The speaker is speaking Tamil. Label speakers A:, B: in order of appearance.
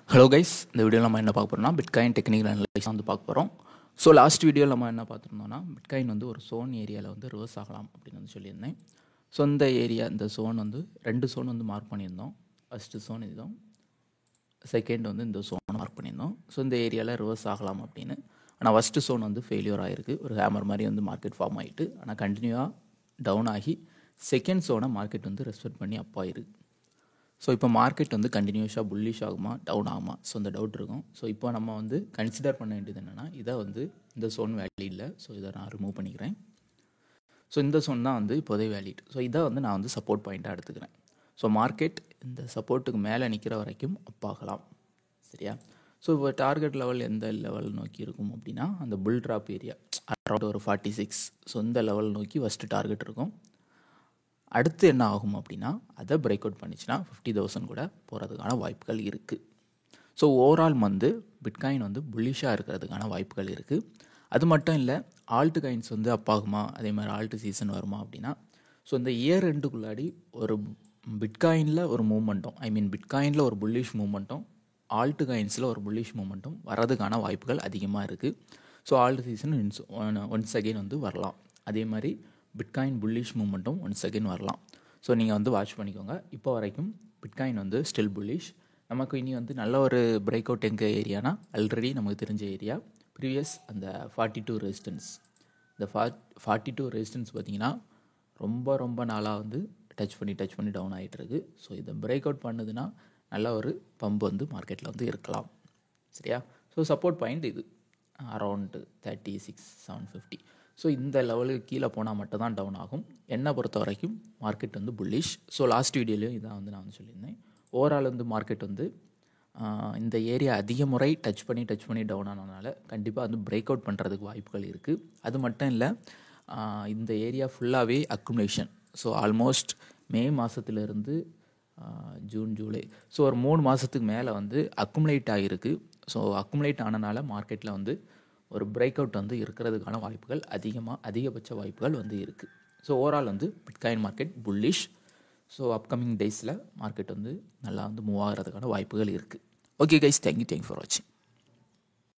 A: ஹலோ கைஸ், இந்த வீடியோவில் நம்ம என்ன பார்க்க போகிறோம்னா பிட்காயின் டெக்னிக்கல் அனலைஸ் வந்து பார்க்க போகிறோம். ஸோ லாஸ்ட் வீடியோவில் நம்ம என்ன பார்த்துருந்தோம்னா பிட்காயின் வந்து ஒரு சோன் ஏரியாவில் வந்து ரிவர்ஸ் ஆகலாம் அப்படின்னு வந்து சொல்லியிருந்தேன். ஸோ இந்த சோன் வந்து 2 சோன் வந்து மார்க் பண்ணியிருந்தோம். ஃபஸ்ட்டு சோன் இதுவும், செகண்ட் வந்து இந்த சோனை மார்க் பண்ணியிருந்தோம். ஸோ இந்த ஏரியாவில் ரிவர்ஸ் ஆகலாம் அப்படின்னு. ஆனால் ஃபஸ்ட்டு சோன் வந்து ஃபெயிலியர் ஆகிருக்கு. ஒரு ஹேமர் மாதிரி வந்து மார்க்கெட் ஃபார்ம் ஆகிட்டு, ஆனால் கண்டினியூவாக டவுன் ஆகி செகண்ட் சோனை மார்க்கெட் வந்து ரெஸ்பெக்ட் பண்ணி அப் ஆயிருக்கு. ஸோ இப்போ மார்க்கெட் வந்து கண்டினியூஸாக புல்லிஷ் ஆகுமா டவுன் ஆகுமா, ஸோ இந்த டவுட் இருக்கும். ஸோ இப்போ நம்ம வந்து கன்சிடர் பண்ண வேண்டியது என்னென்னா, இதை வந்து இந்த சோன் வேலிட் இல்லை. ஸோ இதை நான் ரிமூவ் பண்ணிக்கிறேன். ஸோ இந்த சோன் தான் வந்து இப்போதே வேலிட். ஸோ இதை வந்து நான் வந்து சப்போர்ட் பாயிண்ட்டாக எடுத்துக்கிறேன். ஸோ மார்க்கெட் இந்த சப்போர்ட்டுக்கு மேலே நிற்கிற வரைக்கும் அப் ஆகலாம். சரியா? ஸோ இப்போ டார்கெட் லெவல் எந்த லெவல் நோக்கி இருக்கும் அப்படின்னா, அந்த புல் ட்ராப் ஏரியா அரௌண்ட் ஒரு 46. ஸோ இந்த லெவல் நோக்கி ஃபஸ்ட்டு டார்கெட் இருக்கும். அடுத்து என்ன ஆகும் அப்படின்னா, அதை பிரேக் அவுட் பண்ணிச்சுன்னா 50,000 கூட போகிறதுக்கான வாய்ப்புகள் இருக்குது. ஸோ ஓவரால் வந்து பிட்காயின் வந்து புல்லிஷாக இருக்கிறதுக்கான வாய்ப்புகள் இருக்குது. அது மட்டும் இல்லை, ஆல்ட்டு காயின்ஸ் வந்து அப்பாகுமா, அதே மாதிரி ஆல்ட்டு சீசன் வருமா அப்படின்னா, ஸோ இந்த இயர் எண்டுக்குள்ளாடி ஒரு பிட்காயினில் ஒரு மூமெண்ட்டும், பிட்காயினில் ஒரு புல்லிஷ் மூமெண்ட்டும், ஆல்ட்டு காயின்ஸில் ஒரு புல்லிஷ் மூமெண்ட்டும் வரதுக்கான வாய்ப்புகள் அதிகமாக இருக்குது. So alt season once again வந்து வரலாம். அதே மாதிரி பிட்காயின் புல்லிஷ் மூமெண்ட்டும் ஒன்ஸ் அகெயின் வரலாம். ஸோ நீங்கள் வந்து வாட்ச் பண்ணிக்கோங்க. இப்போ வரைக்கும் பிட்காயின் வந்து ஸ்டில் புல்லிஷ். நமக்கு இனி வந்து நல்ல ஒரு பிரேக் அவுட் எங்கே ஏரியானா, ஆல்ரெடி நமக்கு தெரிஞ்ச ஏரியா ப்ரீவியஸ் அந்த 42 ரெசிஸ்டன்ஸ். இந்த 42 ரெசிஸ்டன்ஸ் பார்த்திங்கன்னா ரொம்ப நாளாக வந்து டச் பண்ணி டவுன் ஆகிட்டுருக்கு. ஸோ இதை பிரேக் அவுட் பண்ணுதுன்னா நல்ல ஒரு பம்ப் வந்து மார்க்கெட்டில் வந்து இருக்கலாம். சரியா? ஸோ சப்போர்ட் பாயிண்ட் இது அரௌண்டு 36,750. ஸோ இந்த லெவலுக்கு கீழே போனால் மட்டும் தான் டவுன் ஆகும். என்னை பொறுத்த வரைக்கும் மார்க்கெட் வந்து புல்லிஷ். ஸோ லாஸ்ட் வீடியோலையும் இதான் வந்து நான் வந்து சொல்லியிருந்தேன். ஓவரால் வந்து மார்க்கெட் வந்து இந்த ஏரியா அதிக முறை டச் பண்ணி டவுன் ஆனதுனால கண்டிப்பாக வந்து பிரேக் அவுட் பண்ணுறதுக்கு வாய்ப்புகள் இருக்குது. அது மட்டும் இல்லை, இந்த ஏரியா ஃபுல்லாகவே அக்குமுலேஷன். ஸோ ஆல்மோஸ்ட் மே மாதத்துலேருந்து ஜூன் ஜூலை, ஸோ ஒரு 3 மாதத்துக்கு மேலே வந்து அக்குமுலேட் ஆகிருக்கு. ஸோ அக்குமுலேட் ஆனனால மார்க்கெட்டில் வந்து ஒரு பிரேக் அவுட் வந்து இருக்கிறதுக்கான வாய்ப்புகள் அதிகபட்ச வாய்ப்புகள் வந்து இருக்குது. ஸோ ஓவரால் வந்து bitcoin market bullish. So upcoming டேஸில் மார்க்கெட் வந்து நல்லா வந்து மூவ் ஆகிறதுக்கான வாய்ப்புகள் இருக்குது. ஓகே கைஸ், தேங்க்யூ ஃபார் வாட்சிங்.